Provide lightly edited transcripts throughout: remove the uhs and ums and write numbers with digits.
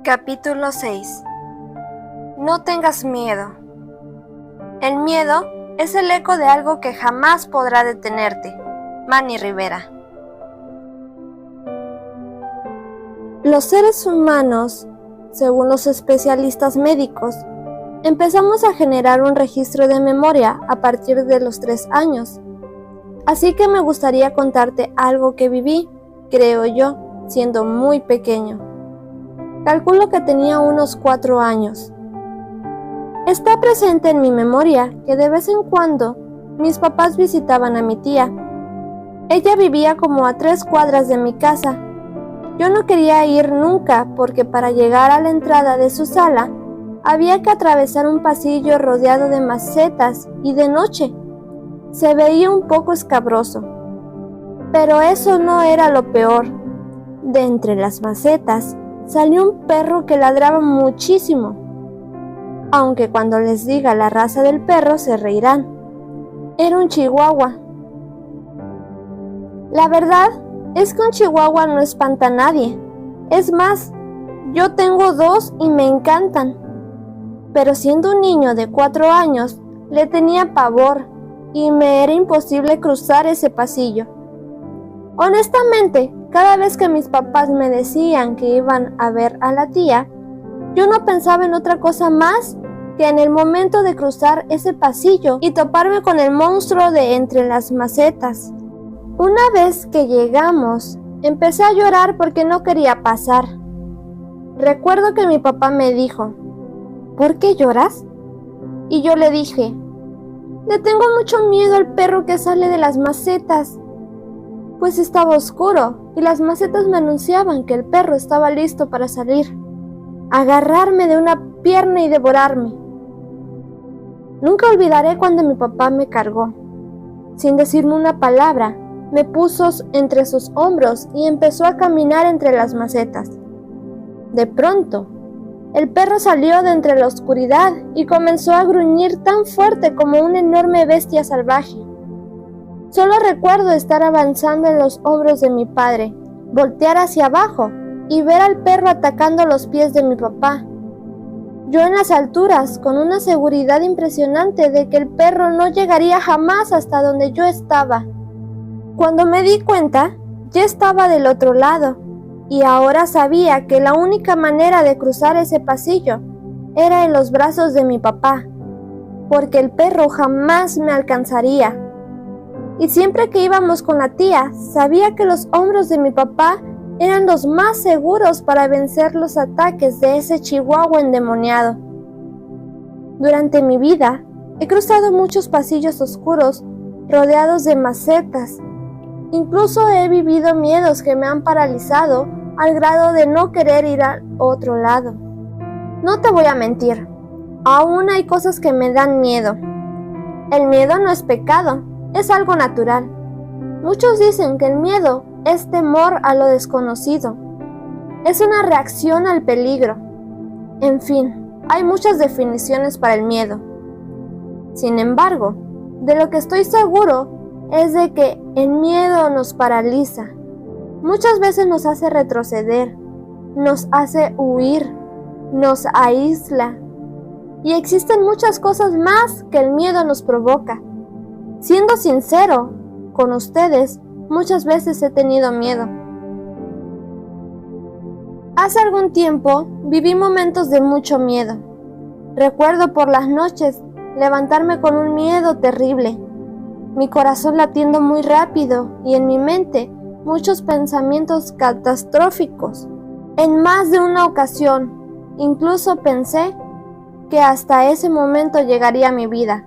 Capítulo 6. No tengas miedo. El miedo es el eco de algo que jamás podrá detenerte. Manny Rivera. Los seres humanos, según los especialistas médicos, empezamos a generar un registro de memoria a partir de los 3 años. Así que me gustaría contarte algo que viví, creo yo, siendo muy pequeño. Calculo que tenía unos 4 años. Está presente en mi memoria que de vez en cuando mis papás visitaban a mi tía. Ella vivía como a 3 cuadras de mi casa. Yo no quería ir nunca porque para llegar a la entrada de su sala había que atravesar un pasillo rodeado de macetas y de noche. Se veía un poco escabroso. Pero eso no era lo peor. De entre las macetas salió un perro que ladraba muchísimo. Aunque cuando les diga la raza del perro se reirán. Era un chihuahua. La verdad es que un chihuahua no espanta a nadie. Es más, yo tengo 2 y me encantan. Pero siendo un niño de 4 años, le tenía pavor y me era imposible cruzar ese pasillo. Honestamente, cada vez que mis papás me decían que iban a ver a la tía, yo no pensaba en otra cosa más que en el momento de cruzar ese pasillo y toparme con el monstruo de entre las macetas. Una vez que llegamos, empecé a llorar porque no quería pasar. Recuerdo que mi papá me dijo, ¿por qué lloras? Y yo le dije, le tengo mucho miedo al perro que sale de las macetas. Pues estaba oscuro y las macetas me anunciaban que el perro estaba listo para salir, agarrarme de una pierna y devorarme. Nunca olvidaré cuando mi papá me cargó. Sin decirme una palabra, me puso entre sus hombros y empezó a caminar entre las macetas. De pronto, el perro salió de entre la oscuridad y comenzó a gruñir tan fuerte como una enorme bestia salvaje. Solo recuerdo estar avanzando en los hombros de mi padre, voltear hacia abajo y ver al perro atacando los pies de mi papá. Yo en las alturas, con una seguridad impresionante de que el perro no llegaría jamás hasta donde yo estaba. Cuando me di cuenta, ya estaba del otro lado, y ahora sabía que la única manera de cruzar ese pasillo era en los brazos de mi papá, porque el perro jamás me alcanzaría. Y siempre que íbamos con la tía, sabía que los hombros de mi papá eran los más seguros para vencer los ataques de ese chihuahua endemoniado. Durante mi vida, he cruzado muchos pasillos oscuros rodeados de macetas. Incluso he vivido miedos que me han paralizado al grado de no querer ir al otro lado. No te voy a mentir, aún hay cosas que me dan miedo. El miedo no es pecado. Es algo natural. Muchos dicen que el miedo es temor a lo desconocido. Es una reacción al peligro. En fin, hay muchas definiciones para el miedo. Sin embargo, de lo que estoy seguro es de que el miedo nos paraliza. Muchas veces nos hace retroceder, nos hace huir, nos aísla. Y existen muchas cosas más que el miedo nos provoca. Siendo sincero con ustedes, muchas veces he tenido miedo. Hace algún tiempo viví momentos de mucho miedo. Recuerdo por las noches levantarme con un miedo terrible, mi corazón latiendo muy rápido y en mi mente muchos pensamientos catastróficos. En más de una ocasión, incluso pensé que hasta ese momento llegaría mi vida.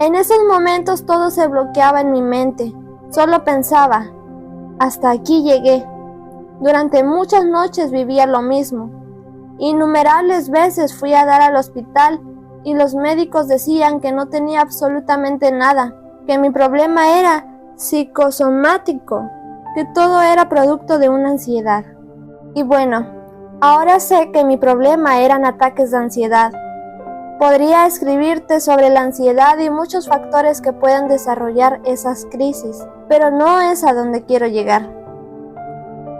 En esos momentos todo se bloqueaba en mi mente. Solo pensaba, hasta aquí llegué. Durante muchas noches vivía lo mismo. Innumerables veces fui a dar al hospital y los médicos decían que no tenía absolutamente nada, que mi problema era psicosomático, que todo era producto de una ansiedad. Y bueno, ahora sé que mi problema eran ataques de ansiedad. Podría escribirte sobre la ansiedad y muchos factores que pueden desarrollar esas crisis, pero no es a donde quiero llegar.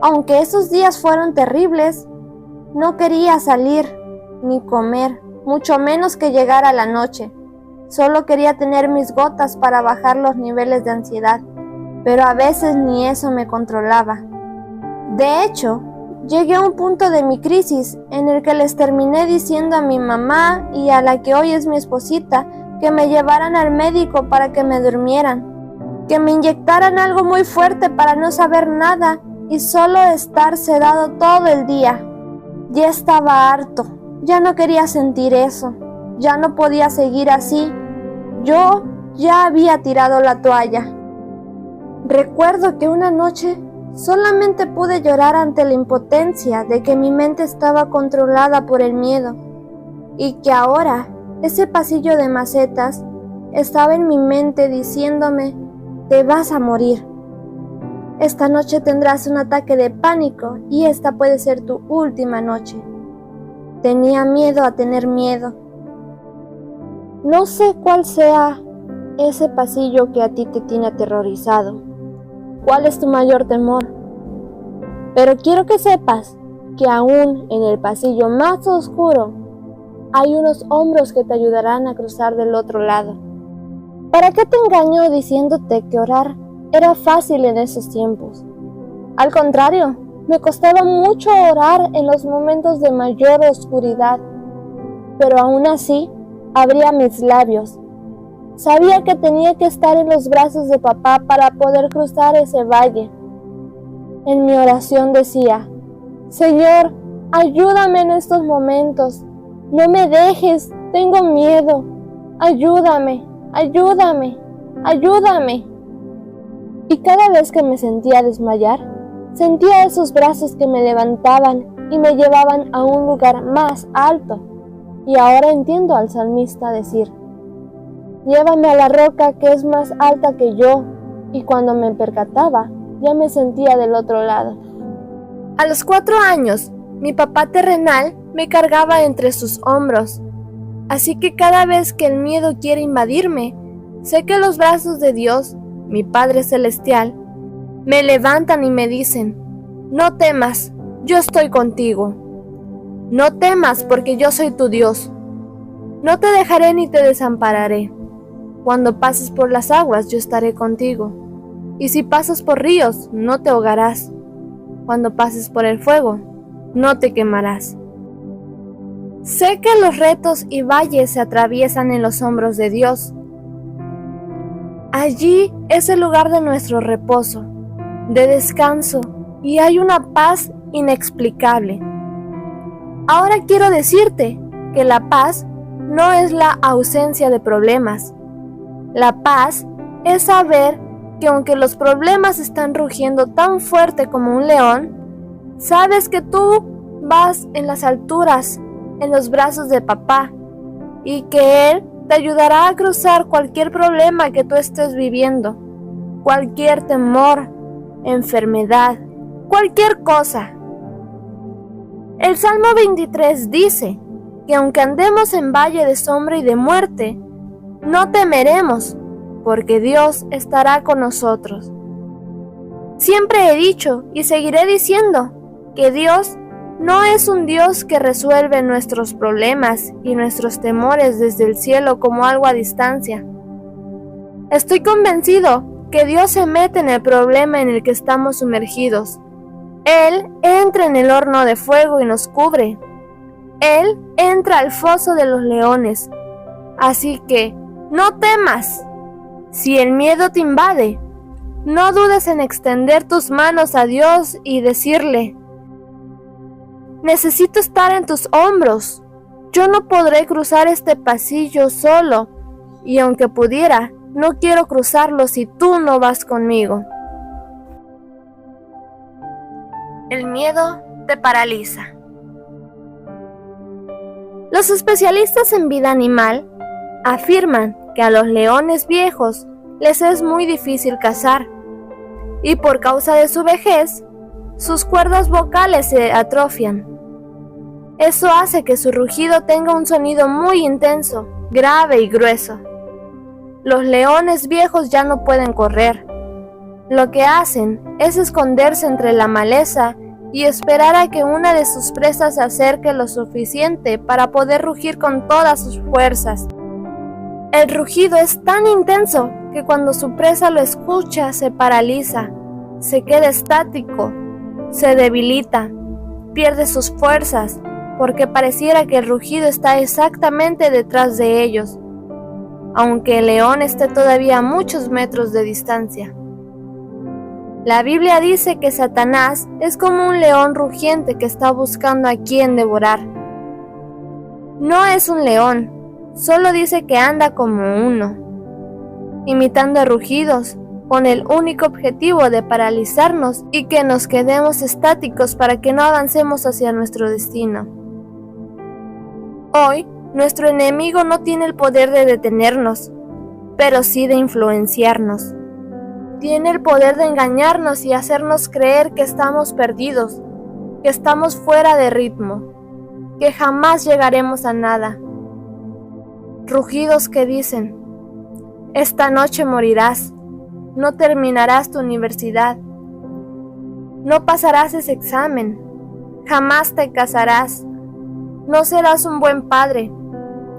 Aunque esos días fueron terribles, No quería salir, ni comer, mucho menos que llegara la noche. Solo quería tener mis gotas para bajar los niveles de ansiedad, pero a veces ni eso me controlaba. De hecho, llegué a un punto de mi crisis en el que les terminé diciendo a mi mamá y a la que hoy es mi esposita que me llevaran al médico para que me durmieran, que me inyectaran algo muy fuerte para no saber nada y solo estar sedado todo el día. Ya estaba harto, ya no quería sentir eso, ya no podía seguir así. Yo ya había tirado la toalla. Recuerdo que una noche solamente pude llorar ante la impotencia de que mi mente estaba controlada por el miedo y que ahora ese pasillo de macetas estaba en mi mente diciéndome: te vas a morir. Esta noche tendrás un ataque de pánico y esta puede ser tu última noche. Tenía miedo a tener miedo. No sé cuál sea ese pasillo que a ti te tiene aterrorizado. ¿Cuál es tu mayor temor? Pero quiero que sepas que aún en el pasillo más oscuro hay unos hombros que te ayudarán a cruzar del otro lado. ¿Para qué te engaño diciéndote que orar era fácil en esos tiempos? Al contrario, me costaba mucho orar en los momentos de mayor oscuridad, pero aún así abría mis labios. Sabía que tenía que estar en los brazos de papá para poder cruzar ese valle. En mi oración decía: Señor, ayúdame en estos momentos. No me dejes, tengo miedo. Ayúdame, ayúdame, ayúdame. Y cada vez que me sentía desmayar, sentía esos brazos que me levantaban y me llevaban a un lugar más alto. Y ahora entiendo al salmista decir: llévame a la roca que es más alta que yo, y cuando me percataba, ya me sentía del otro lado. A los 4 años, mi papá terrenal me cargaba entre sus hombros, así que cada vez que el miedo quiere invadirme, sé que los brazos de Dios, mi Padre Celestial, me levantan y me dicen: no temas, yo estoy contigo. No temas porque yo soy tu Dios. No te dejaré ni te desampararé. Cuando pases por las aguas, yo estaré contigo. Y si pasas por ríos, no te ahogarás. Cuando pases por el fuego, no te quemarás. Sé que los retos y valles se atraviesan en los hombros de Dios. Allí es el lugar de nuestro reposo, de descanso, y hay una paz inexplicable. Ahora quiero decirte que la paz no es la ausencia de problemas. La paz es saber que aunque los problemas están rugiendo tan fuerte como un león, sabes que tú vas en las alturas, en los brazos de papá, y que Él te ayudará a cruzar cualquier problema que tú estés viviendo, cualquier temor, enfermedad, cualquier cosa. El Salmo 23 dice que aunque andemos en valle de sombra y de muerte, no temeremos, porque Dios estará con nosotros. Siempre he dicho y seguiré diciendo que Dios no es un Dios que resuelve nuestros problemas y nuestros temores desde el cielo como algo a distancia. Estoy convencido que Dios se mete en el problema en el que estamos sumergidos. Él entra en el horno de fuego y nos cubre. Él entra al foso de los leones. Así que, no temas. Si el miedo te invade, no dudes en extender tus manos a Dios y decirle: necesito estar en tus hombros. Yo no podré cruzar este pasillo solo, y aunque pudiera, no quiero cruzarlo si tú no vas conmigo. El miedo te paraliza. Los especialistas en vida animal afirman que a los leones viejos les es muy difícil cazar, y por causa de su vejez, sus cuerdas vocales se atrofian. Eso hace que su rugido tenga un sonido muy intenso, grave y grueso. Los leones viejos ya no pueden correr. Lo que hacen es esconderse entre la maleza y esperar a que una de sus presas se acerque lo suficiente para poder rugir con todas sus fuerzas. El rugido es tan intenso que cuando su presa lo escucha se paraliza, se queda estático, se debilita, pierde sus fuerzas, porque pareciera que el rugido está exactamente detrás de ellos, aunque el león esté todavía a muchos metros de distancia. La Biblia dice que Satanás es como un león rugiente que está buscando a quien devorar. No es un león, solo dice que anda como uno, imitando rugidos, con el único objetivo de paralizarnos y que nos quedemos estáticos para que no avancemos hacia nuestro destino. Hoy, nuestro enemigo no tiene el poder de detenernos, pero sí de influenciarnos. Tiene el poder de engañarnos y hacernos creer que estamos perdidos, que estamos fuera de ritmo, que jamás llegaremos a nada. Rugidos que dicen: esta noche morirás, no terminarás tu universidad, no pasarás ese examen, jamás te casarás, no serás un buen padre,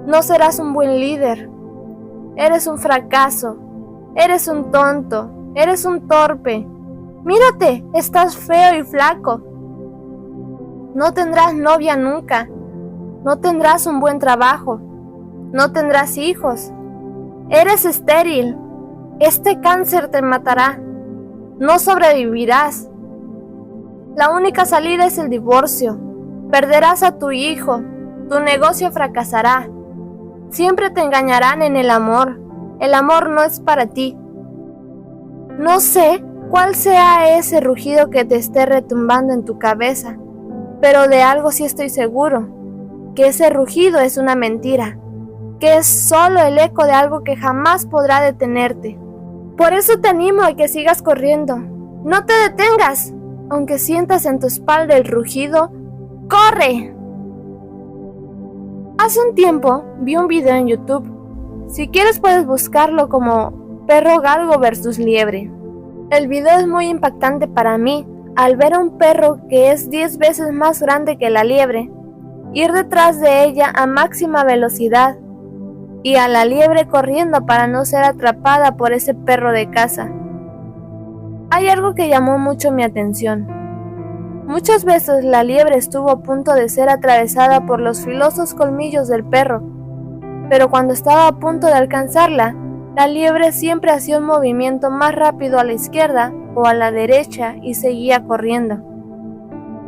no serás un buen líder, eres un fracaso, eres un tonto, eres un torpe, mírate, estás feo y flaco, no tendrás novia nunca, no tendrás un buen trabajo, no tendrás hijos, eres estéril, este cáncer te matará, no sobrevivirás, la única salida es el divorcio, perderás a tu hijo, tu negocio fracasará, siempre te engañarán en el amor no es para ti. No sé cuál sea ese rugido que te esté retumbando en tu cabeza, pero de algo sí estoy seguro, que ese rugido es una mentira, que es solo el eco de algo que jamás podrá detenerte. Por eso te animo a que sigas corriendo. No te detengas, aunque sientas en tu espalda el rugido. ¡Corre! Hace un tiempo vi un video en YouTube. Si quieres puedes buscarlo como perro galgo versus liebre. El video es muy impactante para mí al ver a un perro que es 10 veces más grande que la liebre ir detrás de ella a máxima velocidad y a la liebre corriendo para no ser atrapada por ese perro de caza. Hay algo que llamó mucho mi atención. Muchas veces la liebre estuvo a punto de ser atravesada por los filosos colmillos del perro, pero cuando estaba a punto de alcanzarla, la liebre siempre hacía un movimiento más rápido a la izquierda o a la derecha y seguía corriendo.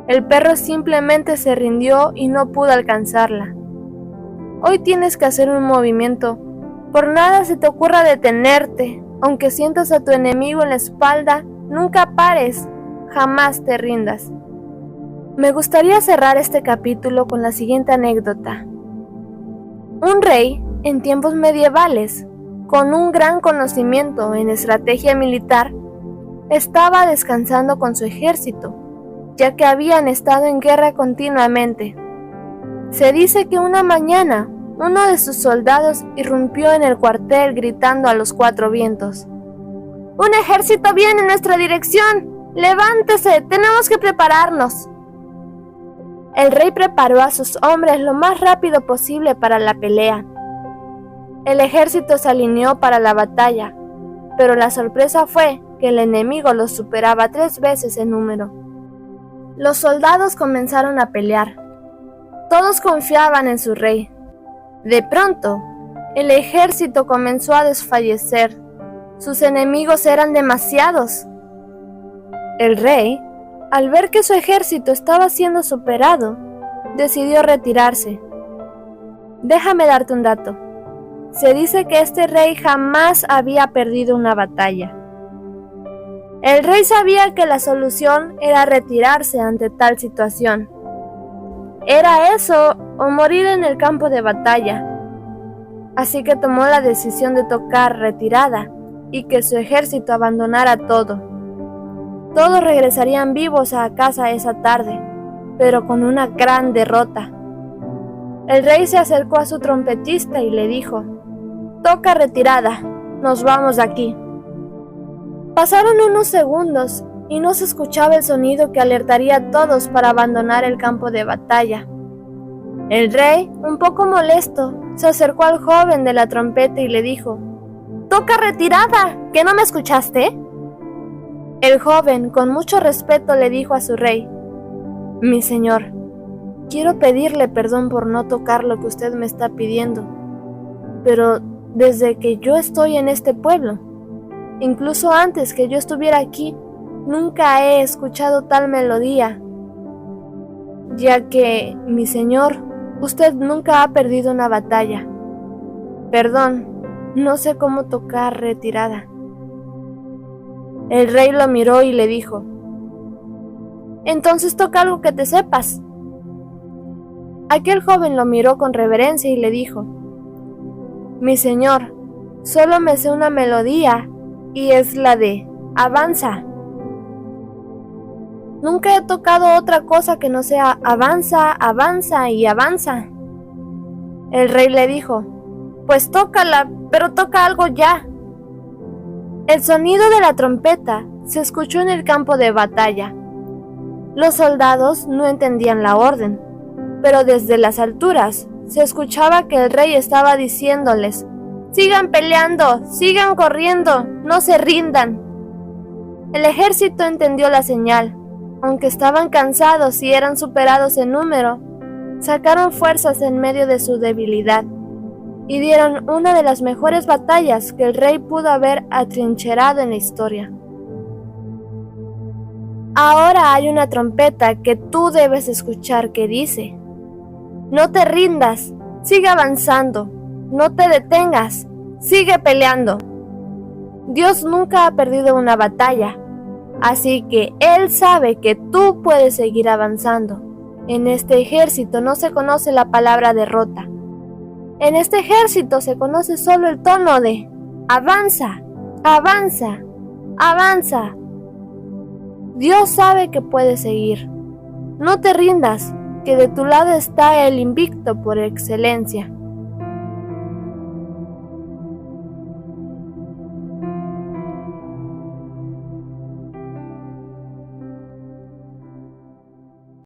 El perro simplemente se rindió y no pudo alcanzarla. Hoy tienes que hacer un movimiento. Por nada se te ocurra detenerte. Aunque sientas a tu enemigo en la espalda, nunca pares, jamás te rindas. Me gustaría cerrar este capítulo con la siguiente anécdota. Un rey, en tiempos medievales, con un gran conocimiento en estrategia militar, estaba descansando con su ejército, ya que habían estado en guerra continuamente. Se dice que una mañana, uno de sus soldados irrumpió en el cuartel gritando a los 4 vientos: ¡Un ejército viene en nuestra dirección! ¡Levántese! ¡Tenemos que prepararnos! El rey preparó a sus hombres lo más rápido posible para la pelea. El ejército se alineó para la batalla, pero la sorpresa fue que el enemigo los superaba 3 veces en número. Los soldados comenzaron a pelear. Todos confiaban en su rey. De pronto, el ejército comenzó a desfallecer. Sus enemigos eran demasiados. El rey, al ver que su ejército estaba siendo superado, decidió retirarse. Déjame darte un dato. Se dice que este rey jamás había perdido una batalla. El rey sabía que la solución era retirarse ante tal situación. Era eso o morir en el campo de batalla. Así que tomó la decisión de tocar retirada y que su ejército abandonara todo. Todos regresarían vivos a casa esa tarde, pero con una gran derrota. El rey se acercó a su trompetista y le dijo: «Toca retirada, nos vamos de aquí». Pasaron unos segundos y no se escuchaba el sonido que alertaría a todos para abandonar el campo de batalla. El rey, un poco molesto, se acercó al joven de la trompeta y le dijo: «¡Toca retirada! ¿Que no me escuchaste?». El joven, con mucho respeto, le dijo a su rey: «Mi señor, quiero pedirle perdón por no tocar lo que usted me está pidiendo, pero desde que yo estoy en este pueblo, incluso antes que yo estuviera aquí, nunca he escuchado tal melodía, ya que, mi señor, usted nunca ha perdido una batalla. Perdón, no sé cómo tocar retirada». El rey lo miró y le dijo: «Entonces toca algo que te sepas». Aquel joven lo miró con reverencia y le dijo: «Mi señor, solo me sé una melodía y es la de Avanza. Nunca he tocado otra cosa que no sea avanza, avanza y avanza». El rey le dijo: «Pues tócala, pero toca algo ya». El sonido de la trompeta se escuchó en el campo de batalla. Los soldados no entendían la orden, pero desde las alturas se escuchaba que el rey estaba diciéndoles: «Sigan peleando, sigan corriendo, no se rindan». El ejército entendió la señal. Aunque estaban cansados y eran superados en número, sacaron fuerzas en medio de su debilidad y dieron una de las mejores batallas que el rey pudo haber atrincherado en la historia. Ahora hay una trompeta que tú debes escuchar que dice: «No te rindas, sigue avanzando, no te detengas, sigue peleando». Dios nunca ha perdido una batalla, así que Él sabe que tú puedes seguir avanzando. En este ejército no se conoce la palabra derrota. En este ejército se conoce solo el tono de avanza, avanza, avanza. Dios sabe que puedes seguir. No te rindas, que de tu lado está el invicto por excelencia.